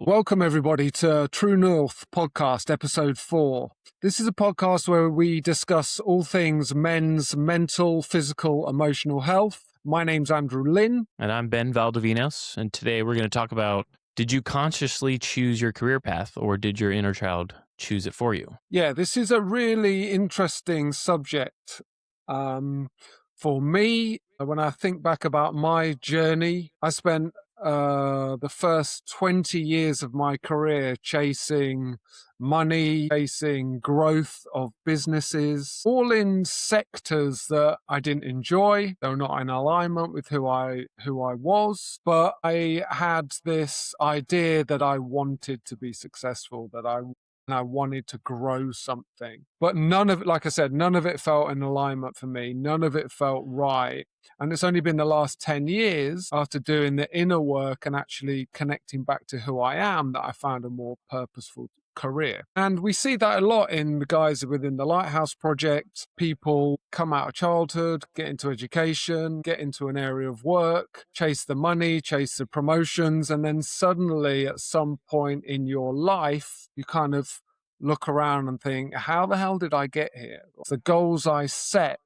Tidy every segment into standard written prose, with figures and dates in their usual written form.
Welcome, everybody, to True North Podcast, Episode 4. This is a podcast where we discuss all things men's mental, physical, emotional health. My name's Andrew Lynn. And I'm Ben Valdivinos. And today we're going to talk about, did you consciously choose your career path or did your inner child choose it for you? Yeah, this is a really interesting subject. For me, when I think back about my journey, I spent the first 20 years of my career chasing money, chasing growth of businesses, all in sectors that I didn't enjoy. They were not in alignment with who I was, but I had this idea that I wanted to be successful, that I wanted to grow something. But none of it, like I said, none of it felt in alignment for me. None of it felt right. And it's only been the last 10 years after doing the inner work and actually connecting back to who I am that I found a more purposeful career. And we see that a lot in the guys within the Lighthouse Project. People come out of childhood, get into education, get into an area of work, chase the money, chase the promotions, and then suddenly at some point in your life, you kind of look around and think, how the hell did I get here? The goals I set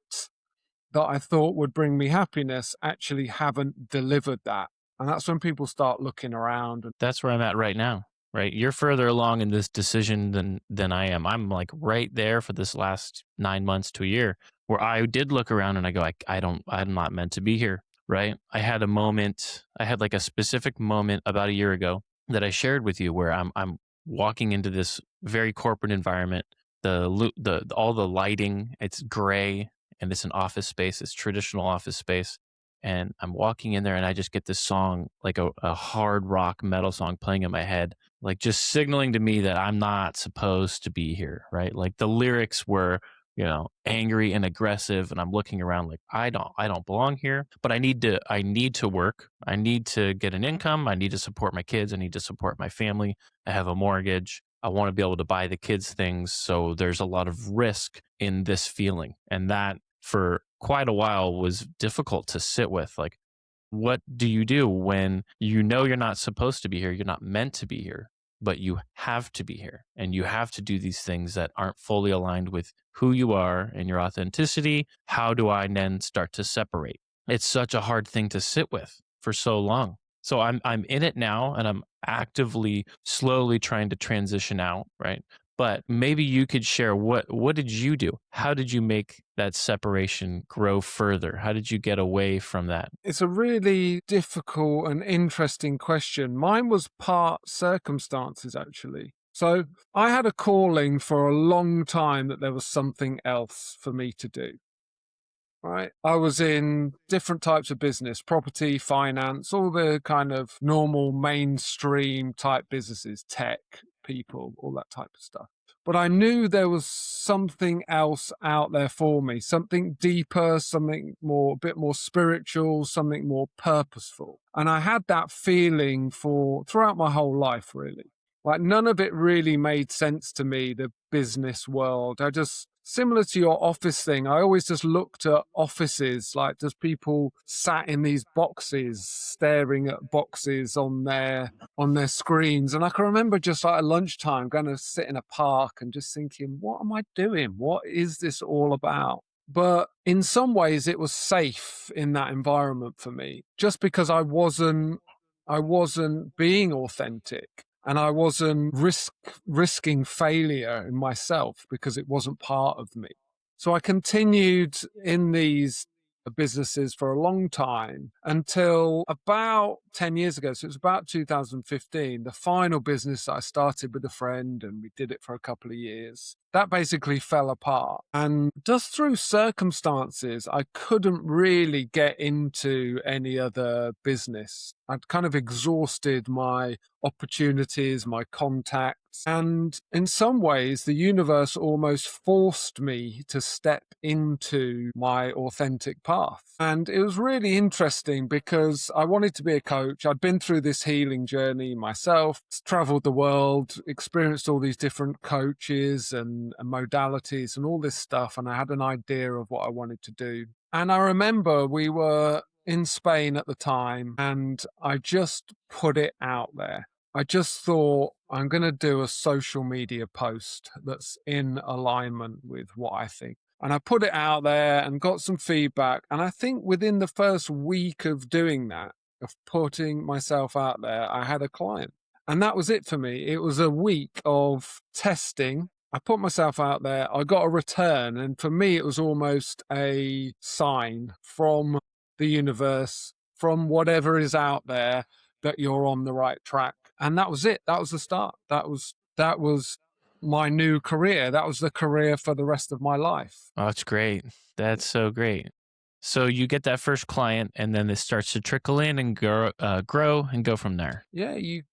that I thought would bring me happiness actually haven't delivered that. And that's when people start looking around. That's where I'm at right now, right? You're further along in this decision than I am. I'm like right there for this last 9 months to a year where I did look around and I go, I'm not meant to be here, right? I had like a specific moment about a year ago that I shared with you where I'm walking into this very corporate environment. All the lighting, it's gray and it's an office space. It's traditional office space. And I'm walking in there and I just get this song, like a hard rock metal song playing in my head, like just signaling to me that I'm not supposed to be here, right? Like the lyrics were, angry and aggressive. And I'm looking around like, I don't belong here, but I need to work. I need to get an income. I need to support my kids. I need to support my family. I have a mortgage. I want to be able to buy the kids things. So there's a lot of risk in this feeling. And that for quite a while was difficult to sit with. Like, what do you do when you know you're not supposed to be here? You're not meant to be here, but you have to be here and you have to do these things that aren't fully aligned with who you are and your authenticity. How do I then start to separate? It's such a hard thing to sit with for so long. So I'm in it now and I'm actively, slowly trying to transition out, right? But maybe you could share what did you do? How did you make that separation grow further? How did you get away from that? It's a really difficult and interesting question. Mine was part circumstances, actually. So I had a calling for a long time that there was something else for me to do. Right. I was in different types of business, property, finance, all the kind of normal mainstream type businesses, tech, people, all that type of stuff. But I knew there was something else out there for me, something deeper, something a bit more spiritual, something more purposeful. And I had that feeling throughout my whole life, really. Like none of it really made sense to me, the business world. Similar to your office thing, I always just looked at offices, like just people sat in these boxes, staring at boxes on their screens. And I can remember just like at lunchtime going to sit in a park and just thinking, what am I doing? What is this all about? But in some ways it was safe in that environment for me, just because I wasn't being authentic. And I wasn't risking failure in myself because it wasn't part of me. So I continued in these businesses for a long time until about 10 years ago. So it was about 2015, the final business that I started with a friend and we did it for a couple of years. That basically fell apart. And just through circumstances, I couldn't really get into any other business. I'd kind of exhausted my opportunities, my contacts. And in some ways, the universe almost forced me to step into my authentic path. And it was really interesting because I wanted to be a coach. I'd been through this healing journey myself, traveled the world, experienced all these different coaches and modalities and all this stuff. And I had an idea of what I wanted to do. And I remember we were in Spain at the time and I just put it out there. I just thought I'm going to do a social media post that's in alignment with what I think. And I put it out there and got some feedback. And I think within the first week of doing that, of putting myself out there, I had a client. And that was it for me. It was a week of testing. I put myself out there, I got a return. And for me, it was almost a sign from the universe, from whatever is out there, that you're on the right track. And that was it. That was the start. That was my new career. That was the career for the rest of my life. Oh, that's great. That's so great. So you get that first client, and then it starts to trickle in and grow and go from there. Yeah, you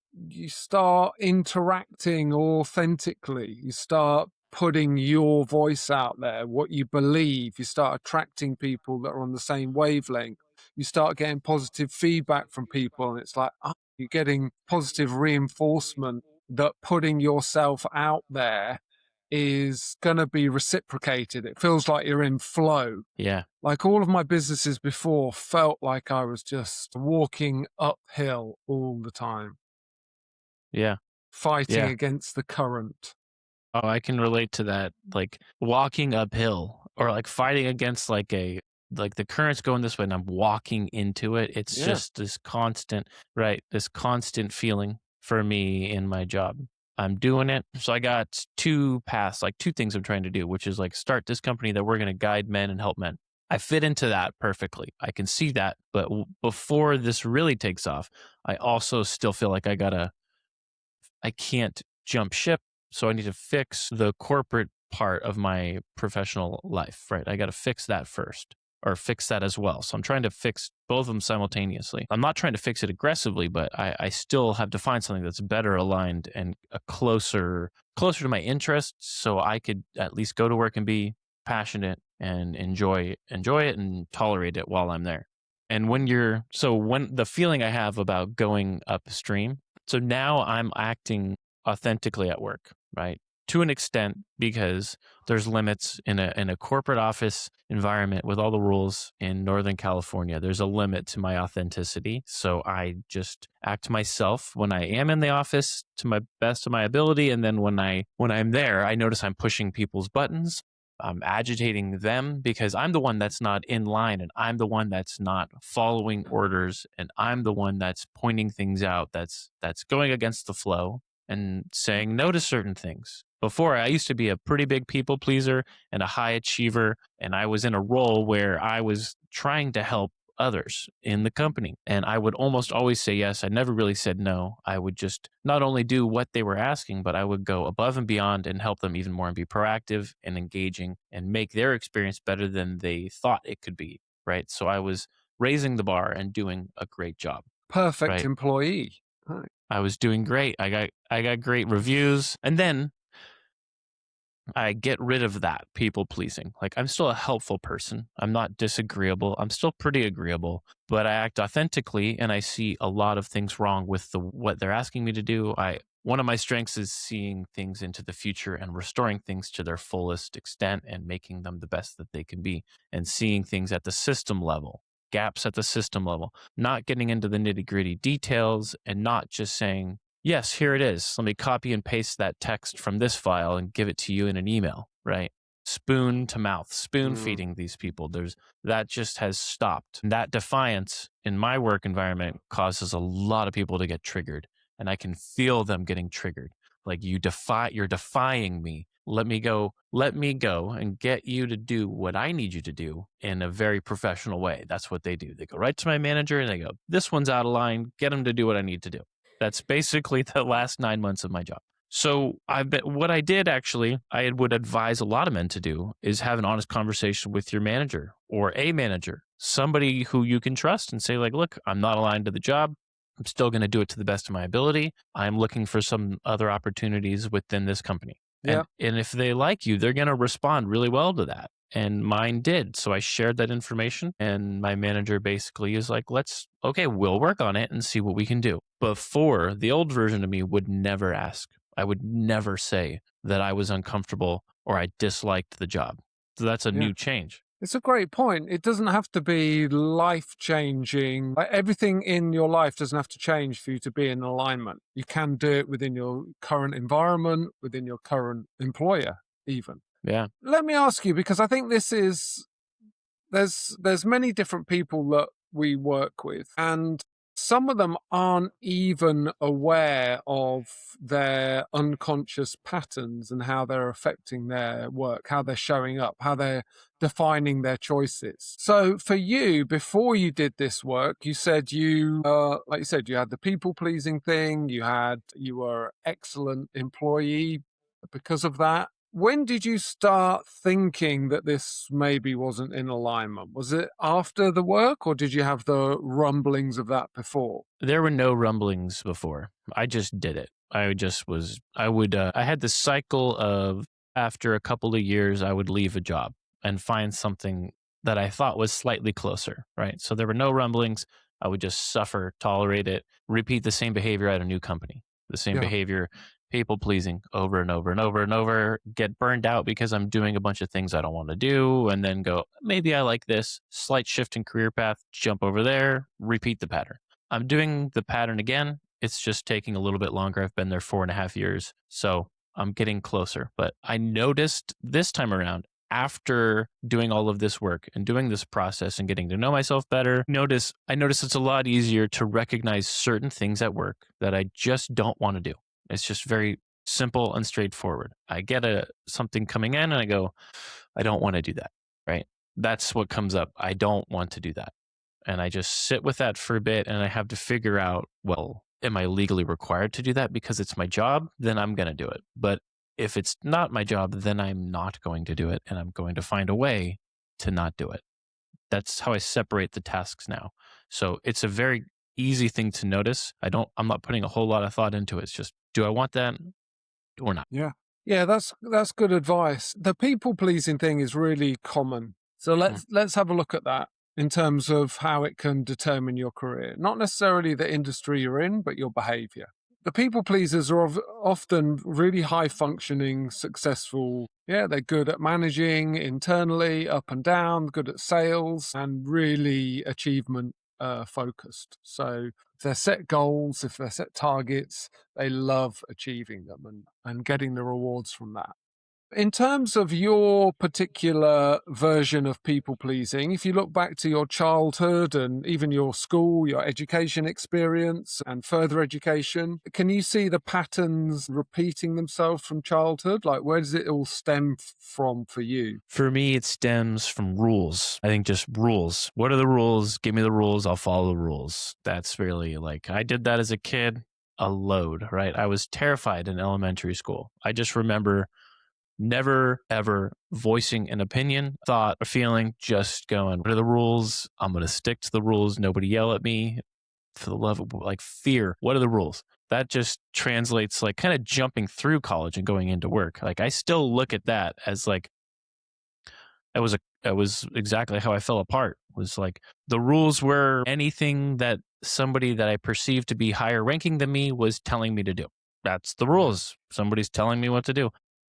start interacting authentically. You start putting your voice out there, what you believe. You start attracting people that are on the same wavelength. You start getting positive feedback from people, and it's like, oh, you're getting positive reinforcement that putting yourself out there is going to be reciprocated. It feels like you're in flow. Yeah. Like all of my businesses before felt like I was just walking uphill all the time, Yeah. fighting Yeah. against the current. Oh, I can relate to that. Like walking uphill or like fighting against like the current's going this way and I'm walking into it. It's Yeah. just this constant, right? This constant feeling for me in my job. I'm doing it. So I got two paths, like two things I'm trying to do, which is like start this company that we're going to guide men and help men. I fit into that perfectly. I can see that. But before this really takes off, I also still feel like I can't jump ship. So I need to fix the corporate part of my professional life, right? I got to fix that first or fix that as well. So I'm trying to fix both of them simultaneously. I'm not trying to fix it aggressively, but I still have to find something that's better aligned and a closer to my interests so I could at least go to work and be passionate and enjoy it and tolerate it while I'm there. And when the feeling I have about going upstream, so now I'm acting authentically at work, right? To an extent, because there's limits in a corporate office environment with all the rules in Northern California. There's a limit to my authenticity. So I just act myself when I am in the office to my best of my ability. And then when I'm there, I notice I'm pushing people's buttons. I'm agitating them because I'm the one that's not in line and I'm the one that's not following orders and I'm the one that's pointing things out that's going against the flow and saying no to certain things. Before, I used to be a pretty big people pleaser and a high achiever, and I was in a role where I was trying to help others in the company. And I would almost always say yes. I never really said no. I would just not only do what they were asking, but I would go above and beyond and help them even more and be proactive and engaging and make their experience better than they thought it could be. Right. So I was raising the bar and doing a great job. Perfect Right. employee. Right. I was doing great. I got great reviews. And then I get rid of that people pleasing. Like I'm still a helpful person. I'm not disagreeable. I'm still pretty agreeable, but I act authentically and I see a lot of things wrong with what they're asking me to do. One of my strengths is seeing things into the future and restoring things to their fullest extent and making them the best that they can be and seeing things at the system level, gaps at the system level, not getting into the nitty-gritty details and not just saying, yes, here it is. Let me copy and paste that text from this file and give it to you in an email, right? Spoon to mouth, spoon feeding these people. That just has stopped. And that defiance in my work environment causes a lot of people to get triggered. And I can feel them getting triggered. Like you're defying me. Let me go and get you to do what I need you to do in a very professional way. That's what they do. They go right to my manager and they go, this one's out of line. Get him to do what I need to do. That's basically the last 9 months of my job. So what I did actually, I would advise a lot of men to do is have an honest conversation with your manager or a manager, somebody who you can trust and say like, look, I'm not aligned to the job. I'm still going to do it to the best of my ability. I'm looking for some other opportunities within this company. Yeah. And if they like you, they're going to respond really well to that. And mine did. So I shared that information and my manager basically is like, we'll work on it and see what we can do. Before, the old version of me would never ask. I would never say that I was uncomfortable or I disliked the job. So that's a new change. It's a great point. It doesn't have to be life changing. Like everything in your life doesn't have to change for you to be in alignment. You can do it within your current environment, within your current employer, even. Yeah. Let me ask you, because I think this is there's many different people that we work with, and some of them aren't even aware of their unconscious patterns and how they're affecting their work, how they're showing up, how they're defining their choices. So for you, before you did this work, you said like you said, you had the people pleasing thing, you were an excellent employee because of that. When did you start thinking that this maybe wasn't in alignment? Was it after the work, or did you have the rumblings of that before? There were no rumblings before. I just did it. I had this cycle of after a couple of years, I would leave a job and find something that I thought was slightly closer, right? So there were no rumblings. I would just suffer, tolerate it, repeat the same behavior at a new company, the same Yeah. behavior, people pleasing over and over and over and over, get burned out because I'm doing a bunch of things I don't want to do, and then go, maybe I like this, slight shift in career path, jump over there, repeat the pattern. I'm doing the pattern again. It's just taking a little bit longer. I've been there 4.5 years. So I'm getting closer. But I noticed this time around, after doing all of this work and doing this process and getting to know myself better, I notice it's a lot easier to recognize certain things at work that I just don't want to do. It's just very simple and straightforward. I get something coming in and I go, I don't want to do that. Right. That's what comes up. I don't want to do that. And I just sit with that for a bit and I have to figure out, well, am I legally required to do that because it's my job? Then I'm going to do it. But if it's not my job, then I'm not going to do it. And I'm going to find a way to not do it. That's how I separate the tasks now. So it's a very easy thing to notice. I'm not putting a whole lot of thought into it. It's just, do I want that or not? Yeah. Yeah, that's good advice. The people pleasing thing is really common. So let's have a look at that in terms of how it can determine your career. Not necessarily the industry you're in, but your behavior. The people pleasers are often really high functioning, successful. Yeah, they're good at managing internally, up and down, good at sales, and really achievement focused. So if they're set goals, if they're set targets, they love achieving them and getting the rewards from that. In terms of your particular version of people pleasing, if you look back to your childhood and even your school, your education experience and further education, can you see the patterns repeating themselves from childhood? Like, where does it all stem from for you? For me, it stems from rules. I think just rules. What are the rules? Give me the rules. I'll follow the rules. That's really like, I did that as a kid, a load, right? I was terrified in elementary school. I just remember never ever voicing an opinion, thought, or feeling, just going, what are the rules? I'm going to stick to the rules. Nobody yell at me. For the love of like fear, what are the rules? That just translates like kind of jumping through college and going into work. Like I still look at that as like that was exactly how I fell apart. Was like the rules were anything that somebody that I perceived to be higher ranking than me was telling me to do. That's the rules. Somebody's telling me what to do.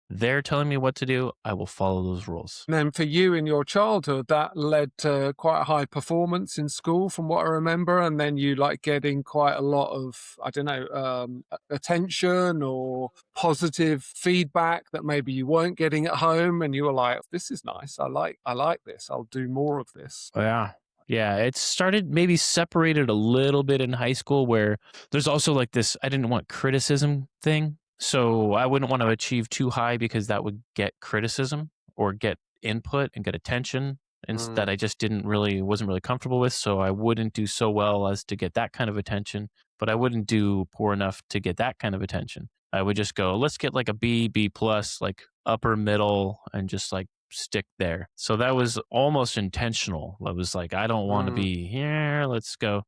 They're telling me what to do. I will follow those rules. And then for you in your childhood, that led to quite a high performance in school, from what I remember. And then you like getting quite a lot of, I don't know, attention or positive feedback that maybe you weren't getting at home. And you were like, this is nice. I like this. I'll do more of this. Yeah. Yeah, it started maybe separated a little bit in high school where there's also like this I didn't want criticism thing. So I wouldn't want to achieve too high because that would get criticism or get input and get attention and that I just wasn't really comfortable with. So I wouldn't do so well as to get that kind of attention, but I wouldn't do poor enough to get that kind of attention. I would just go, let's get like a B, B plus, like upper middle, and just like stick there. So that was almost intentional. I was like, I don't want to be here. Let's go.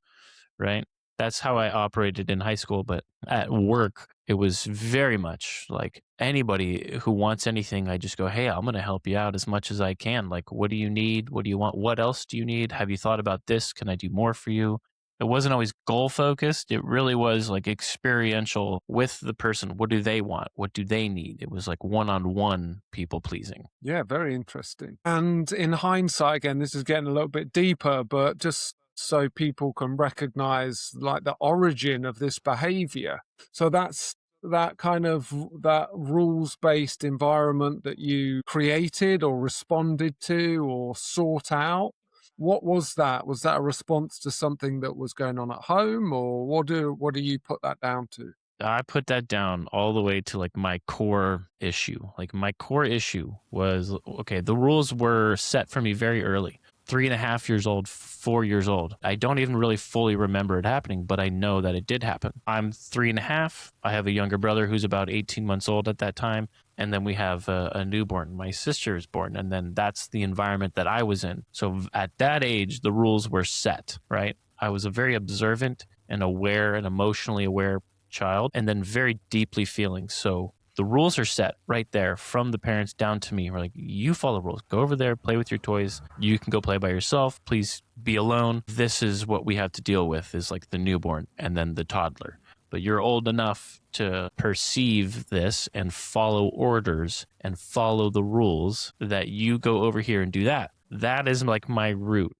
Right. That's how I operated in high school. But at work, it was very much like anybody who wants anything, I just go, hey, I'm going to help you out as much as I can. Like, what do you need? What do you want? What else do you need? Have you thought about this? Can I do more for you? It wasn't always goal focused. It really was like experiential with the person. What do they want? What do they need? It was like one-on-one people pleasing. Yeah, very interesting. And in hindsight, again, this is getting a little bit deeper, but just so people can recognize like the origin of this behavior. So that's that kind of that rules-based environment that you created or responded to or sought out. What was that? Was that a response to something that was going on at home, or what do you put that down to? I put that down all the way to like my core issue. Like my core issue was okay, the rules were set for me very early. 3.5 years old, 4 years old. I don't even really fully remember it happening, but I know that it did happen. I'm 3.5. I have a younger brother who's about 18 months old at that time. And then we have a newborn. My sister is born. And then that's the environment that I was in. So at that age, the rules were set, right? I was a very observant and aware and emotionally aware child, and then very deeply feeling. So the rules are set right there from the parents down to me. We're like, you follow rules. Go over there, play with your toys. You can go play by yourself. Please be alone. This is what we have to deal with is like the newborn and then the toddler. But you're old enough to perceive this and follow orders and follow the rules that you go over here and do that. That is like my root.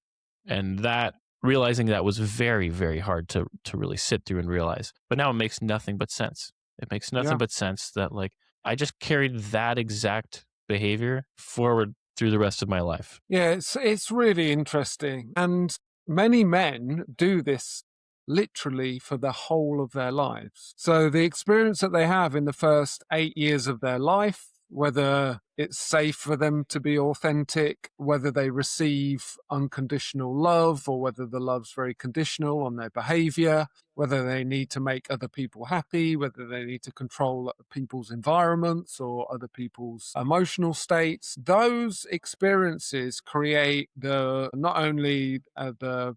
And that realizing that was very, very hard to really sit through and realize. But now it makes nothing but sense. It makes nothing Yeah. but sense that like I just carried that exact behavior forward through the rest of my life. Yeah, it's really interesting. And many men do this literally for the whole of their lives. So the experience that they have in the first 8 years of their life, whether it's safe for them to be authentic, whether they receive unconditional love or whether the love's very conditional on their behavior, whether they need to make other people happy, whether they need to control people's environments or other people's emotional states. Those experiences create the not only the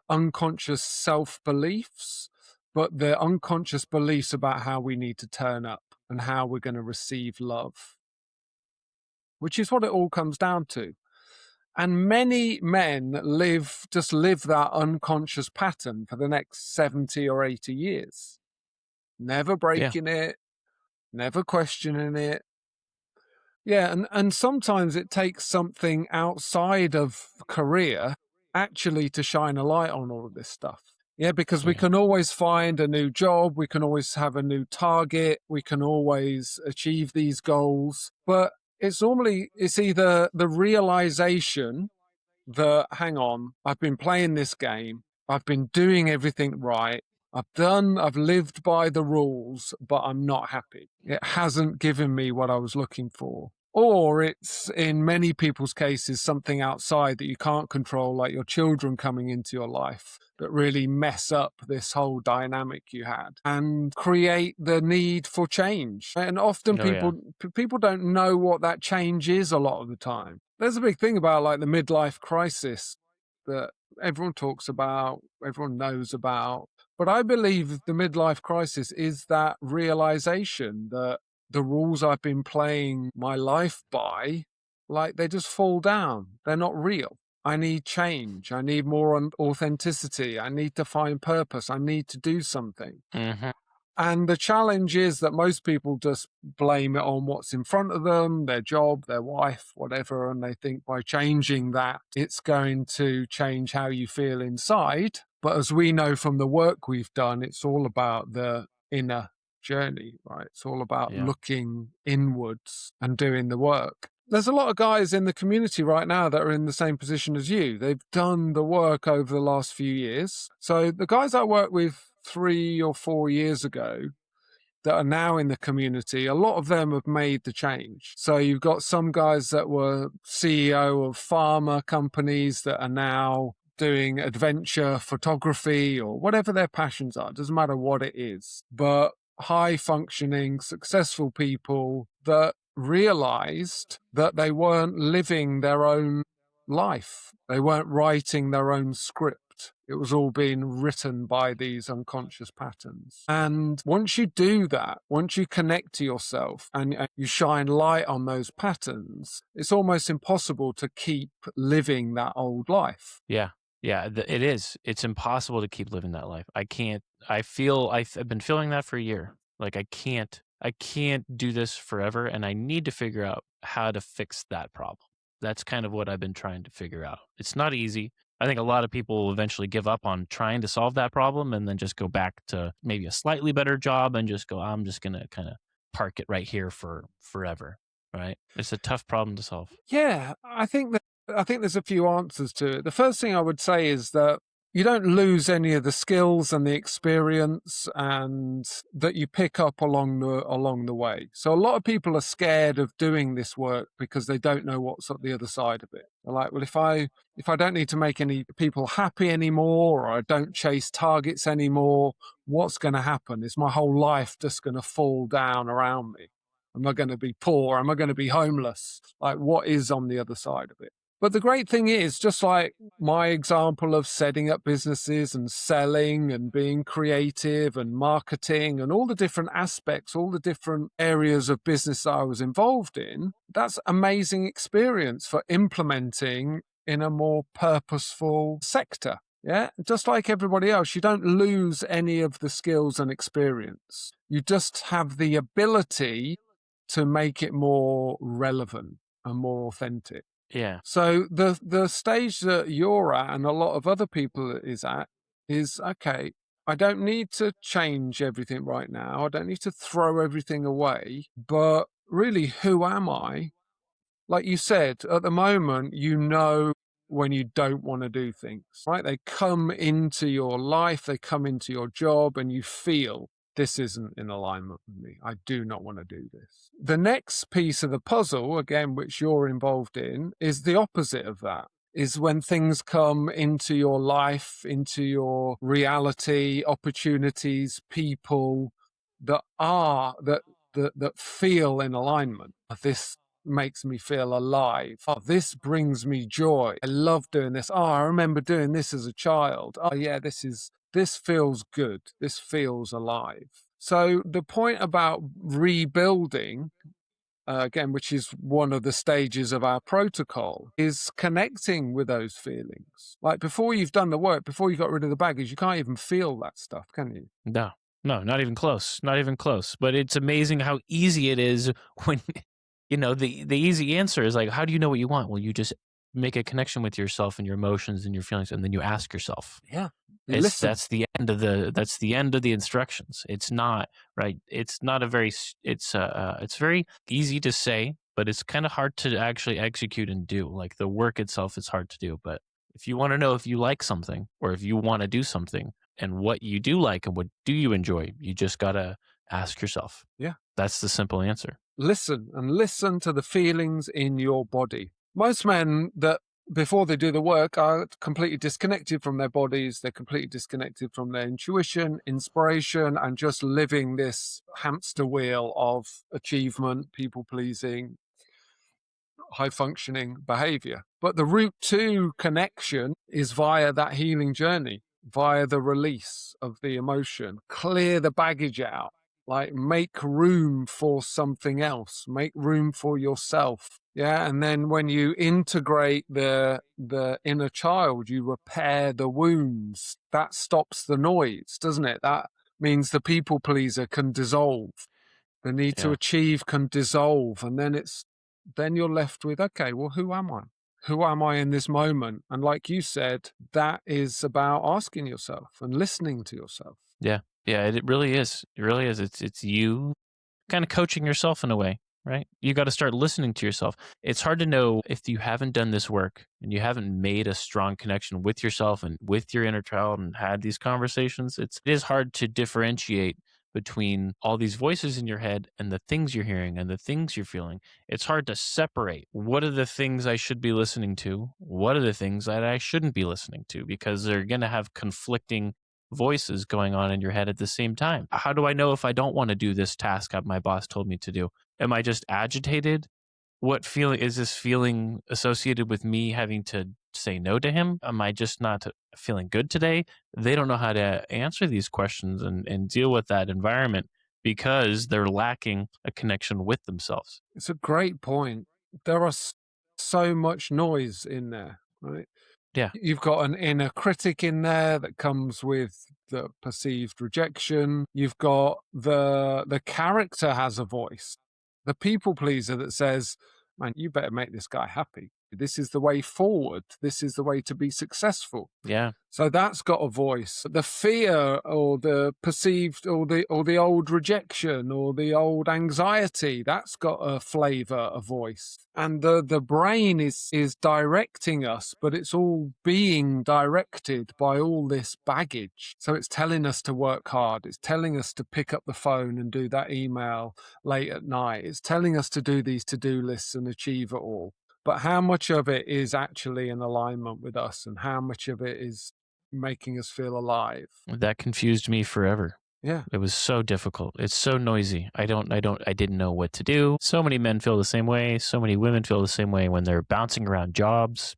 unconscious self-beliefs, but the unconscious beliefs about how we need to turn up and how we're going to receive love, which is what it all comes down to. And many men live that unconscious pattern for the next 70 or 80 years, never Yeah. breaking it, never questioning it. Yeah, and sometimes it takes something outside of career actually to shine a light on all of this stuff. Yeah, because we Yeah. can always find a new job, we can always have a new target, we can always achieve these goals, but it's either the realization that, hang on, I've been playing this game, I've been doing everything right, I've lived by the rules, but I'm not happy. It hasn't given me what I was looking for. Or it's, in many people's cases, something outside that you can't control, like your children coming into your life, that really mess up this whole dynamic you had and create the need for change. And often Oh yeah. people don't know what that change is a lot of the time. There's a big thing about like the midlife crisis that everyone talks about, everyone knows about. But I believe the midlife crisis is that realization that the rules I've been playing my life by, like they just fall down. They're not real. I need change. I need more authenticity. I need to find purpose. I need to do something. Mm-hmm. And the challenge is that most people just blame it on what's in front of them, their job, their wife, whatever. And they think by changing that, it's going to change how you feel inside. But as we know from the work we've done, it's all about the inner journey, right? It's all about Yeah. looking inwards and doing the work. There's a lot of guys in the community right now that are in the same position as you. They've done the work over the last few years. So the guys I worked with 3 or 4 years ago that are now in the community, a lot of them have made the change. So you've got some guys that were CEO of pharma companies that are now doing adventure photography or whatever their passions are. It doesn't matter what it is, but high functioning, successful people that realized that they weren't living their own life. They weren't writing their own script. It was all being written by these unconscious patterns. And once you do that, once you connect to yourself and you shine light on those patterns, it's almost impossible to keep living that old life. Yeah. Yeah, it is. It's impossible to keep living that life. I can't. I've been feeling that for a year. Like I can't do this forever, and I need to figure out how to fix that problem. That's kind of what I've been trying to figure out. It's not easy. I think a lot of people will eventually give up on trying to solve that problem and then just go back to maybe a slightly better job and just go, I'm just gonna kind of park it right here for forever. Right? It's a tough problem to solve. Yeah, I think there's a few answers to it. The first thing I would say is that you don't lose any of the skills and the experience and that you pick up along the way. So a lot of people are scared of doing this work because they don't know what's at the other side of it. They're like, well, if I don't need to make any people happy anymore, or I don't chase targets anymore, what's going to happen? Is my whole life just going to fall down around me? Am I going to be poor? Am I going to be homeless? Like, what is on the other side of it? But the great thing is, just like my example of setting up businesses and selling and being creative and marketing and all the different aspects, all the different areas of business I was involved in, that's amazing experience for implementing in a more purposeful sector. Yeah, just like everybody else, you don't lose any of the skills and experience. You just have the ability to make it more relevant and more authentic. Yeah. So the stage that you're at and a lot of other people is at is, okay, I don't need to change everything right now. I don't need to throw everything away, but really, who am I? Like you said, at the moment, you know when you don't want to do things, right? They come into your life, they come into your job, and you feel this isn't in alignment with me. I do not want to do this. The next piece of the puzzle, again, which you're involved in, is the opposite of that. Is when things come into your life, into your reality, opportunities, people that feel in alignment. This makes me feel alive. Oh, this brings me joy. I love doing this. Oh, I remember doing this as a child. Oh, yeah, this feels good. This feels alive. So the point about rebuilding, again, which is one of the stages of our protocol, is connecting with those feelings. Like before you've done the work, before you got rid of the baggage, you can't even feel that stuff, can you? No, no, not even close. Not even close. But it's amazing how easy it is when, the easy answer is like, how do you know what you want? Well, you just make a connection with yourself and your emotions and your feelings, and then you ask yourself. Yeah. It's Listen. that's the end of the instructions. It's not right. It's not a very. It's very easy to say, but it's kind of hard to actually execute and do. Like the work itself is hard to do, but if you want to know if you like something or if you want to do something and what you do like and what do you enjoy, you just gotta ask yourself. Yeah. That's the simple answer. Listen to the feelings in your body. Most men that before they do the work are completely disconnected from their bodies. They're completely disconnected from their intuition, inspiration, and just living this hamster wheel of achievement, people pleasing, high functioning behavior. But the route to connection is via that healing journey, via the release of the emotion, clear the baggage out, like make room for something else, make room for yourself. Yeah. And then when you integrate the inner child, you repair the wounds. That stops the noise, doesn't it? That means the people pleaser can dissolve. The need to Yeah. achieve can dissolve, and then you're left with, okay, well, who am I? Who am I in this moment? And like you said, that is about asking yourself and listening to yourself. Yeah. Yeah. It really is. It really is. It's you kind of coaching yourself in a way, right? You got to start listening to yourself. It's hard to know if you haven't done this work and you haven't made a strong connection with yourself and with your inner child and had these conversations. It is hard to differentiate between all these voices in your head and the things you're hearing and the things you're feeling. It's hard to separate what are the things I should be listening to, what are the things that I shouldn't be listening to, because they're going to have conflicting voices going on in your head at the same time. How do I know if I don't want to do this task that my boss told me to do? Am I just agitated? What feeling is this feeling associated with me having to say no to him? Am I just not feeling good today? They don't know how to answer these questions and deal with that environment because they're lacking a connection with themselves. It's a great point. There are so much noise in there, right? Yeah. You've got an inner critic in there that comes with the perceived rejection. You've got the character has a voice, the people pleaser that says, man, you better make this guy happy. This is the way forward. This is the way to be successful. Yeah. So that's got a voice. The fear or the perceived or the old rejection or the old anxiety, that's got a flavor, a voice. And the brain is directing us, but it's all being directed by all this baggage. So it's telling us to work hard. It's telling us to pick up the phone and do that email late at night. It's telling us to do these to-do lists and achieve it all. But how much of it is actually in alignment with us and how much of it is making us feel alive? That confused me forever. Yeah. It was so difficult. It's so noisy. I didn't know what to do. So many men feel the same way. So many women feel the same way when they're bouncing around jobs,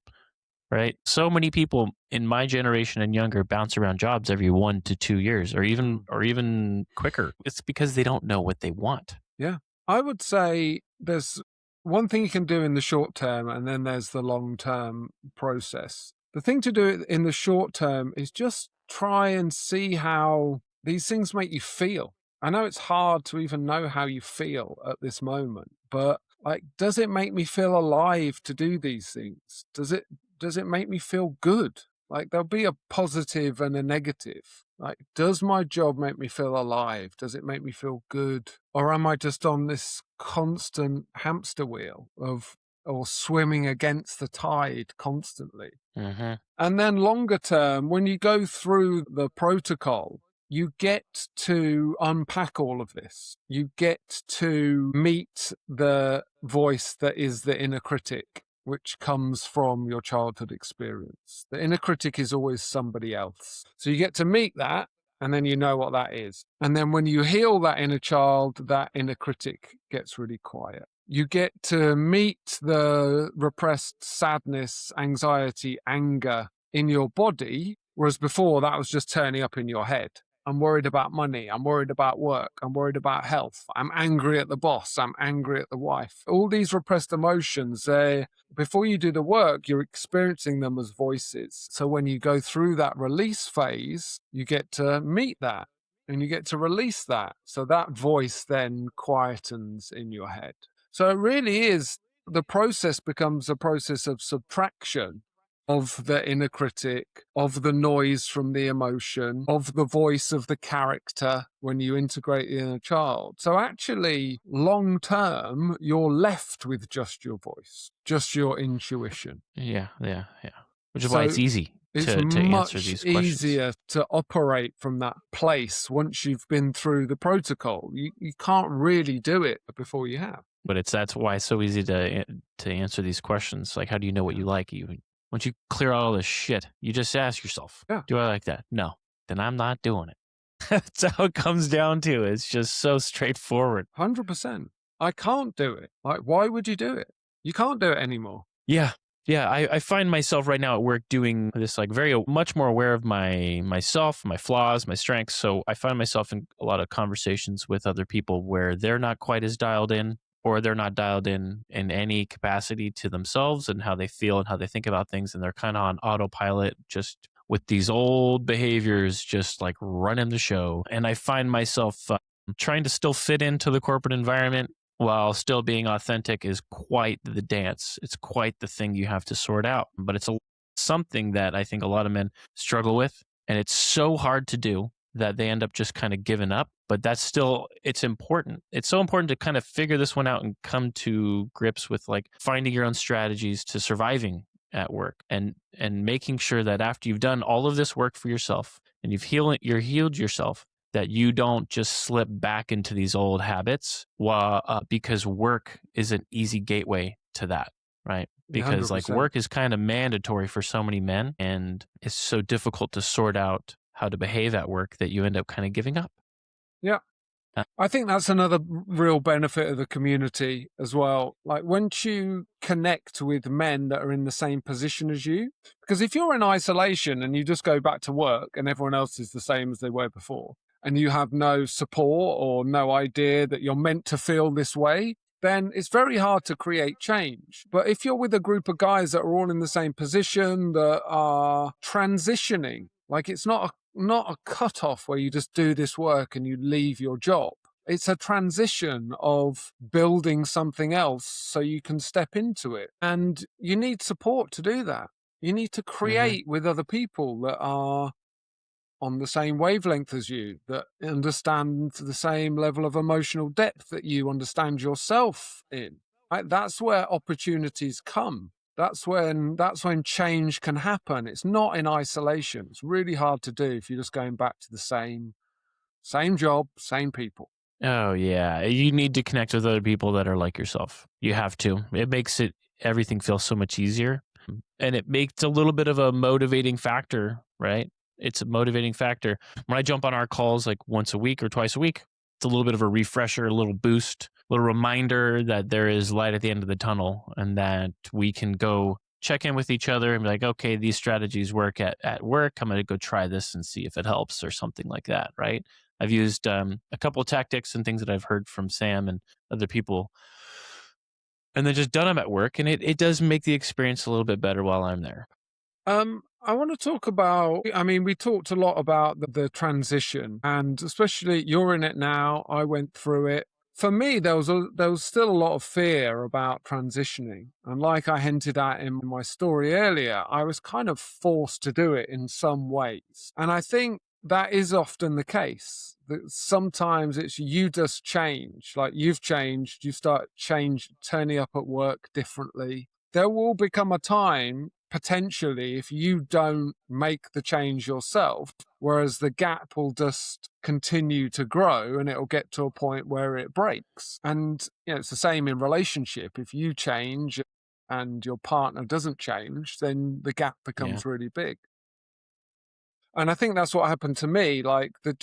right? So many people in my generation and younger bounce around jobs every 1 to 2 years or even quicker. It's because they don't know what they want. Yeah. I would say there's one thing you can do in the short term, and then there's the long-term process. The thing to do in the short term is just try and see how these things make you feel. I know it's hard to even know how you feel at this moment, but like, does it make me feel alive to do these things? Does it make me feel good? Like, there'll be a positive and a negative. Like, does my job make me feel alive? Does it make me feel good? Or am I just on this constant hamster wheel or swimming against the tide constantly? Mm-hmm. And then longer term, when you go through the protocol, you get to unpack all of this. You get to meet the voice that is the inner critic, which comes from your childhood experience. The inner critic is always somebody else. So you get to meet that, and then you know what that is. And then when you heal that inner child, that inner critic gets really quiet. You get to meet the repressed sadness, anxiety, anger in your body, whereas before that was just turning up in your head. I'm worried about money. I'm worried about work. I'm worried about health. I'm angry at the boss. I'm angry at the wife. All these repressed emotions, before you do the work, you're experiencing them as voices. So when you go through that release phase, you get to meet that and you get to release that. So that voice then quietens in your head. So it really is, the process becomes a process of subtraction of the inner critic, of the noise from the emotion, of the voice of the character when you integrate the inner child. So actually, long term, you're left with just your voice, just your intuition. Yeah. Which is why it's easy It's to answer much these questions. easier to operate from that place once you've been through the protocol. You can't really do it before you have. But that's why it's so easy to answer these questions. Like, how do you know what you like? Once you clear out all this shit, you just ask yourself, do I like that? No. Then I'm not doing it. That's how it comes down to. It's just so straightforward. 100%. I can't do it. Like, why would you do it? You can't do it anymore. Yeah. I find myself right now at work doing this, like, very much more aware of myself, my flaws, my strengths. So I find myself in a lot of conversations with other people where they're not quite as dialed in, or they're not dialed in any capacity to themselves and how they feel and how they think about things. And they're kind of on autopilot, just with these old behaviors, just like running the show. And I find myself trying to still fit into the corporate environment while still being authentic is quite the dance. It's quite the thing you have to sort out. But it's something that I think a lot of men struggle with. And it's so hard to do that they end up just kind of giving up. But that's still, it's important. It's so important to kind of figure this one out and come to grips with, like, finding your own strategies to surviving at work and making sure that after you've done all of this work for yourself and you're healed yourself, that you don't just slip back into these old habits because work is an easy gateway to that, right? Because 100%. like, work is kind of mandatory for so many men, and it's so difficult to sort out how to behave at work that you end up kind of giving up. Yeah. I think that's another real benefit of the community as well. Like, once you connect with men that are in the same position as you, because if you're in isolation and you just go back to work and everyone else is the same as they were before, and you have no support or no idea that you're meant to feel this way, then it's very hard to create change. But if you're with a group of guys that are all in the same position, that are transitioning, like it's not a cutoff where you just do this work and you leave your job. It's a transition of building something else so you can step into it. And you need support to do that. You need to Hmm. create with other people that are on the same wavelength as you, that understand the same level of emotional depth that you understand yourself in. Right? That's where opportunities come. That's when change can happen. It's not in isolation. It's really hard to do if you're just going back to the same job, same people. Oh yeah, you need to connect with other people that are like yourself. You have to. It makes it everything feel so much easier, and it makes a little bit of a motivating factor, right? It's a motivating factor. When I jump on our calls like once a week or twice a week, it's a little bit of a refresher, a little boost, a little reminder that there is light at the end of the tunnel and that we can go check in with each other and be like, okay, these strategies work at work. I'm going to go try this and see if it helps or something like that, right? I've used a couple of tactics and things that I've heard from Sam and other people, and then just done them at work. And it does make the experience a little bit better while I'm there. I want to talk about, I mean, we talked a lot about the transition, and especially you're in it now. I went through it. For me, there was still a lot of fear about transitioning. And like I hinted at in my story earlier, I was kind of forced to do it in some ways. And I think that is often the case. That sometimes it's you just change, like you've changed, you start turning up at work differently. There will become a time, potentially, if you don't make the change yourself, whereas the gap will just continue to grow and it'll get to a point where it breaks. And it's the same in relationship. If you change and your partner doesn't change, then the gap Yeah. becomes really big. And I think that's what happened to me. Like there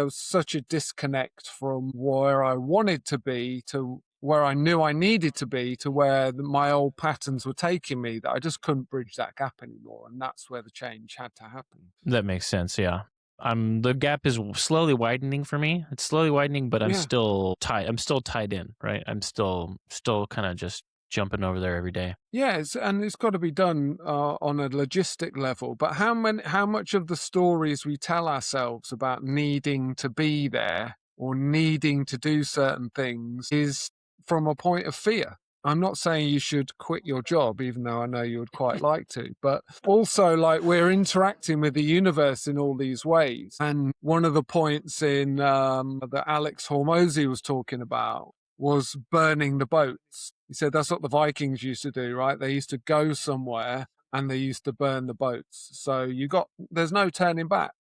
was such a disconnect from where I wanted to be to where I knew I needed to be to where my old patterns were taking me, that I just couldn't bridge that gap anymore. And that's where the change had to happen. That makes sense. Yeah. The gap is slowly widening for me. It's slowly widening, but I'm Yeah. still tied. I'm still tied in, right? I'm still kind of just jumping over there every day. Yeah, and it's got to be done on a logistic level. But how much of the stories we tell ourselves about needing to be there or needing to do certain things is from a point of fear? I'm not saying you should quit your job, even though I know you would quite like to, but also like we're interacting with the universe in all these ways. And one of the points in that Alex Hormozy was talking about was burning the boats. He said that's what the Vikings used to do, right? They used to go somewhere and they used to burn the boats. So there's no turning back,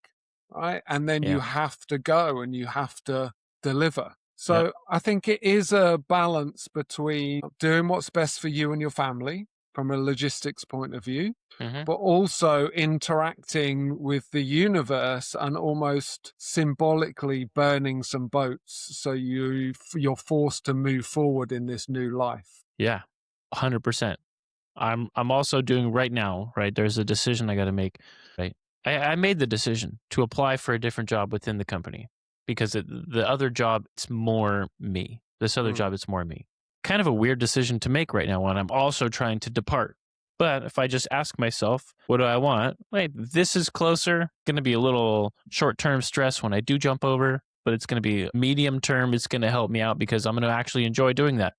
right? And then Yeah. you have to go and you have to deliver. Yep. So I think it is a balance between doing what's best for you and your family from a logistics point of view, Hmm. but also interacting with the universe and almost symbolically burning some boats so you're forced to move forward in this new life. Yeah. 100%. I'm also doing right now, right? There's a decision I got to make, right? I made the decision to apply for a different job within the company because the other job, it's more me. This other Mm. job, it's more me. Kind of a weird decision to make right now when I'm also trying to depart. But if I just ask myself, what do I want? Wait, this is closer. Going to be a little short term stress when I do jump over, but it's going to be medium term. It's going to help me out because I'm going to actually enjoy doing that.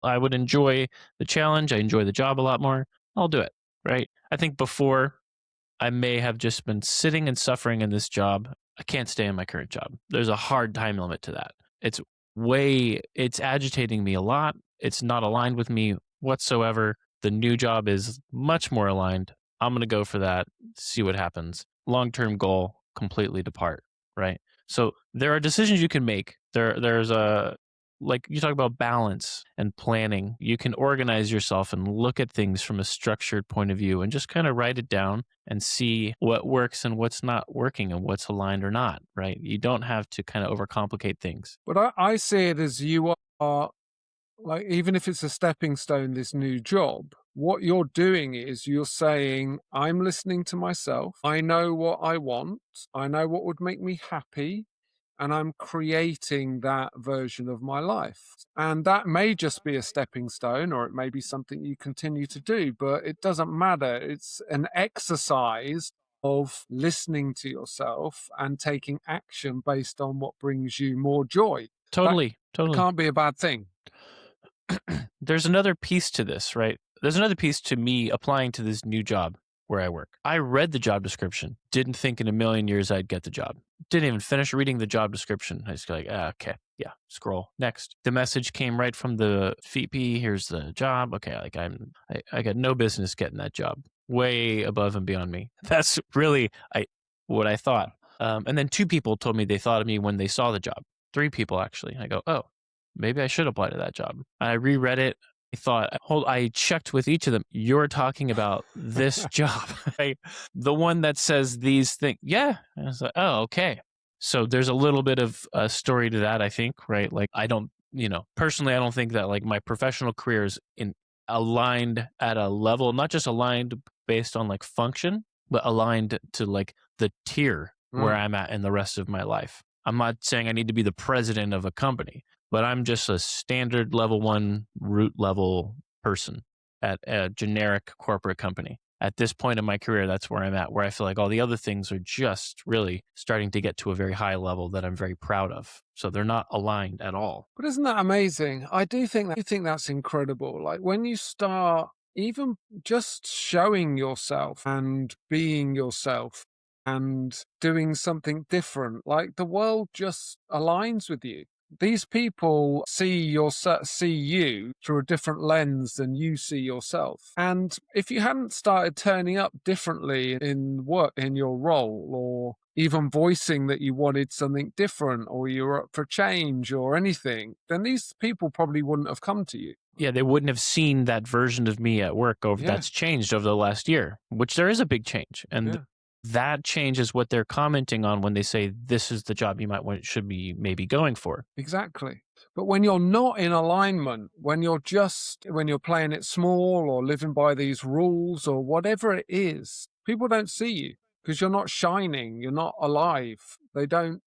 I would enjoy the challenge. I enjoy the job a lot more. I'll do it. Right. I think before I may have just been sitting and suffering in this job. I can't stay in my current job. There's a hard time limit to that. It's agitating me a lot. It's not aligned with me whatsoever. The new job is much more aligned. I'm going to go for that, see what happens. Long term goal, completely depart. Right. So there are decisions you can make. There's a like you talk about balance and planning. You can organize yourself and look at things from a structured point of view and just kind of write it down and see what works and what's not working and what's aligned or not, right? You don't have to kind of overcomplicate things. But I see it as you are, like, even if it's a stepping stone, this new job, what you're doing is you're saying, I'm listening to myself. I know what I want. I know what would make me happy. and I'm creating that version of my life. And that may just be a stepping stone, or it may be something you continue to do, but it doesn't matter. It's an exercise of listening to yourself and taking action based on what brings you more joy. That Totally, totally. can't be a bad thing. There's another piece to this, right? There's another piece to me applying to this new job where I work. I read the job description, didn't think in a million years I'd get the job. Didn't even finish reading the job description. I just go like, okay, yeah, scroll next. The message came right from the VP. Here's the job. Okay, like I got no business getting that job. Way above and beyond me. That's really what I thought. And then 2 people told me they thought of me when they saw the job. 3 people actually. I go, oh, maybe I should apply to that job. I reread it. I checked with each of them. You're talking about this job, right? The one that says these things. Yeah. And I was like, oh, okay. So there's a little bit of a story to that, I think, right? Like personally, I don't think that like my professional career is aligned at a level, not just aligned based on like function, but aligned to like the tier where I'm at in the rest of my life. I'm not saying I need to be the president of a company, but I'm just a standard level 1 root level person at a generic corporate company. At this point in my career, that's where I'm at, where I feel like all the other things are just really starting to get to a very high level that I'm very proud of. So they're not aligned at all. But isn't that amazing? I do think that's incredible. Like when you start even just showing yourself and being yourself and doing something different, like the world just aligns with you. These people see you through a different lens than you see yourself. And if you hadn't started turning up differently in your role, or even voicing that you wanted something different, or you were up for change or anything, then these people probably wouldn't have come to you. Yeah, they wouldn't have seen that version of me at work that's changed over the last year, which there is a big change. And that change is what they're commenting on when they say this is the job you should be maybe going for. Exactly. But when you're not in alignment, when you're playing it small or living by these rules or whatever it is, people don't see you because you're not shining, you're not alive. They don't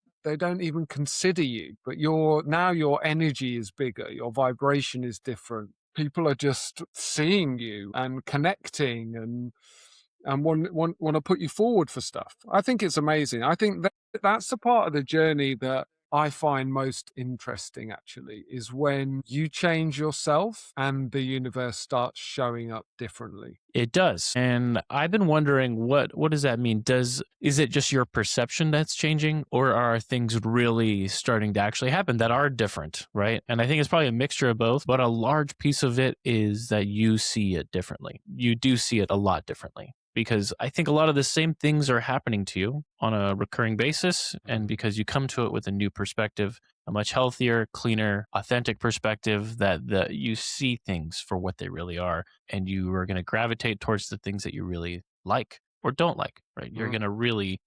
even consider you, but your energy is bigger, your vibration is different. People are just seeing you and connecting and want to put you forward for stuff. I think it's amazing. I think that's the part of the journey that I find most interesting, actually, is when you change yourself and the universe starts showing up differently. It does. And I've been wondering, what does that mean? Is it just your perception that's changing, or are things really starting to actually happen that are different, right? And I think it's probably a mixture of both, but a large piece of it is that you see it differently. You do see it a lot differently, because I think a lot of the same things are happening to you on a recurring basis. And because you come to it with a new perspective, a much healthier, cleaner, authentic perspective, that you see things for what they really are. And you are going to gravitate towards the things that you really like or don't like, right? You're going to really,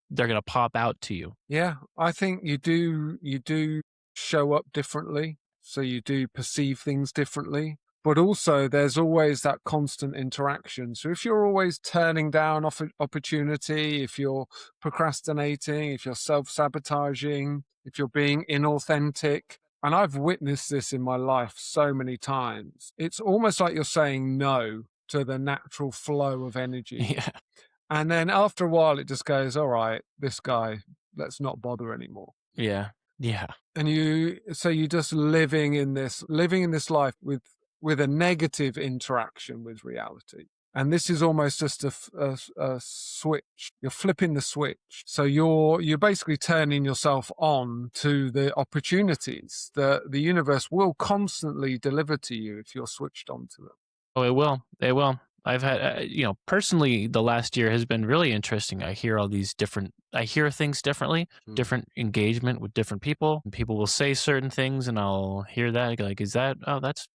they're going to pop out to you. Yeah, I think you do show up differently. So you do perceive things differently. But also there's always that constant interaction. So if you're always turning down opportunity, if you're procrastinating, if you're self-sabotaging, if you're being inauthentic, and I've witnessed this in my life so many times, it's almost like you're saying no to the natural flow of energy. Yeah. And then after a while, it just goes, all right, this guy, let's not bother anymore. Yeah. Yeah. And you're just living in this life with a negative interaction with reality. And this is almost just a switch. You're flipping the switch. So you're basically turning yourself on to the opportunities that the universe will constantly deliver to you if you're switched on to them. Oh, it will. It will. I've had, personally, the last year has been really interesting. I hear things differently, different engagement with different people. And people will say certain things and I'll hear that. Like, is that, that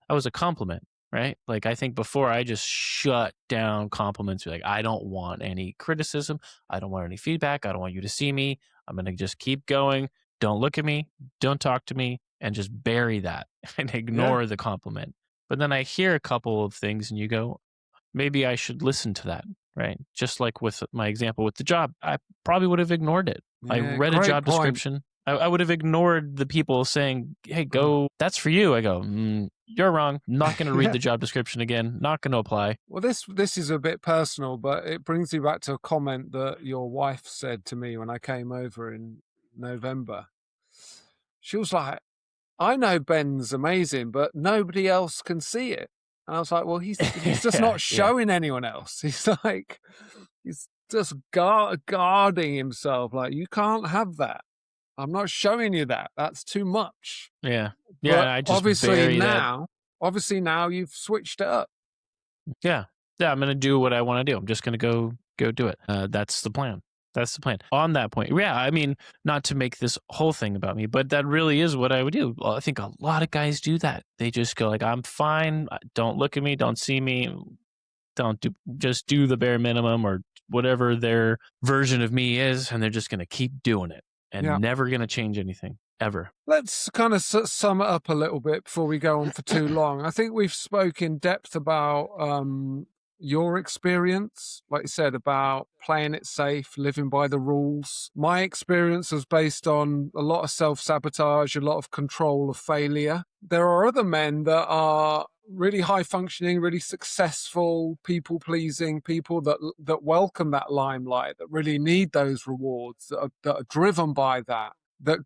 was a compliment, right? Like, I think before I just shut down compliments. Like, I don't want any criticism. I don't want any feedback. I don't want you to see me. I'm going to just keep going. Don't look at me. Don't talk to me, and just bury that and ignore the compliment. But then I hear a couple of things and you go, maybe I should listen to that. right? Just like with my example with the job, I probably would have ignored it. I Yeah, read a great job point. description. I would have ignored the people saying, "Hey, Mhm. go. That's for you." I go, "You're wrong. Not going to read Yeah. the job description again. Not going to apply." Well, this is a bit personal, but it brings me back to a comment that your wife said to me when I came over in November. She was like, "I know Ben's amazing, but nobody else can see it." And I was like, "Well, he's just Yeah, not yeah, showing anyone else. He's like, he's just guarding himself. Like, you can't have that. I'm not showing you that. That's too much." yeah, yeah. And But I just bury that. obviously now you've switched it up. Yeah. Yeah, I'm gonna do what I wanna do. I'm just gonna go do it. That's the plan. That's the plan. On that point, yeah, I mean, not to make this whole thing about me, but that really is what I would do. Well, I think a lot of guys do that. They just go like, "I'm fine. Don't look at me. Don't see me. Don't do just do the bare minimum or whatever their version of me is," and they're just gonna keep doing it Yeah. and never gonna change anything ever. Let's kind of sum it up a little bit before we go on for too long. I think we've spoke in depth about your experience, like you said, about playing it safe, living by the rules. My experience was based on a lot of self sabotage, a lot of control of failure. There are other men that are really high functioning, really successful, people pleasing, people that welcome that limelight, that really need those rewards, that are driven by that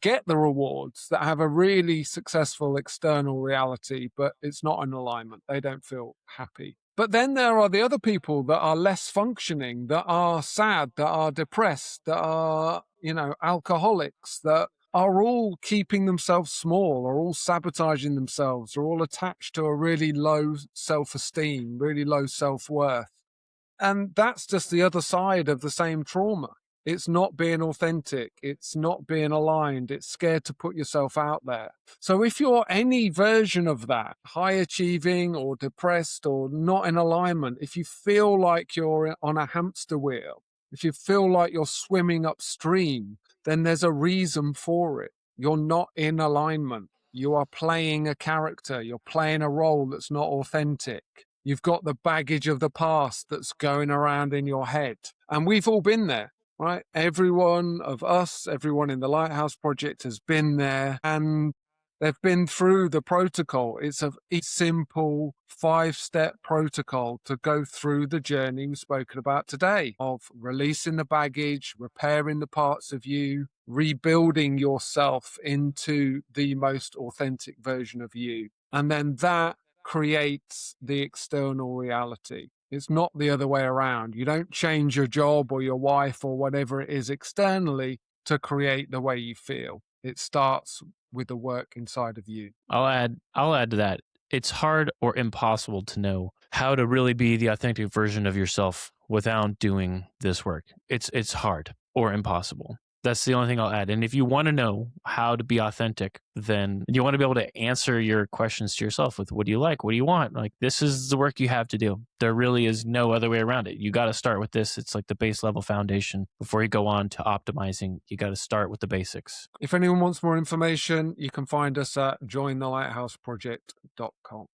get the rewards, that have a really successful external reality, but it's not in alignment. They don't feel happy. But then there are the other people that are less functioning, that are sad, that are depressed, that are, alcoholics, that are all keeping themselves small, are all sabotaging themselves, are all attached to a really low self esteem, really low self worth. And that's just the other side of the same trauma. It's not being authentic. It's not being aligned. It's scared to put yourself out there. So if you're any version of that, high achieving or depressed or not in alignment, if you feel like you're on a hamster wheel, if you feel like you're swimming upstream, then there's a reason for it. You're not in alignment. You are playing a character. You're playing a role that's not authentic. You've got the baggage of the past that's going around in your head. And we've all been there, right? Every one of us, everyone in the Lighthouse Project has been there and they've been through the protocol. It's a simple 5-step protocol to go through the journey we've spoken about today of releasing the baggage, repairing the parts of you, rebuilding yourself into the most authentic version of you. And then that creates the external reality. It's not the other way around. You don't change your job or your wife or whatever it is externally to create the way you feel. It starts with the work inside of you. I'll add to that. It's hard or impossible to know how to really be the authentic version of yourself without doing this work. It's hard or impossible. That's the only thing I'll add. And if you want to know how to be authentic, then you want to be able to answer your questions to yourself with what do you like? What do you want? Like, this is the work you have to do. There really is no other way around it. You got to start with this. It's like the base level foundation. Before you go on to optimizing, you got to start with the basics. If anyone wants more information, you can find us at jointhelighthouseproject.com.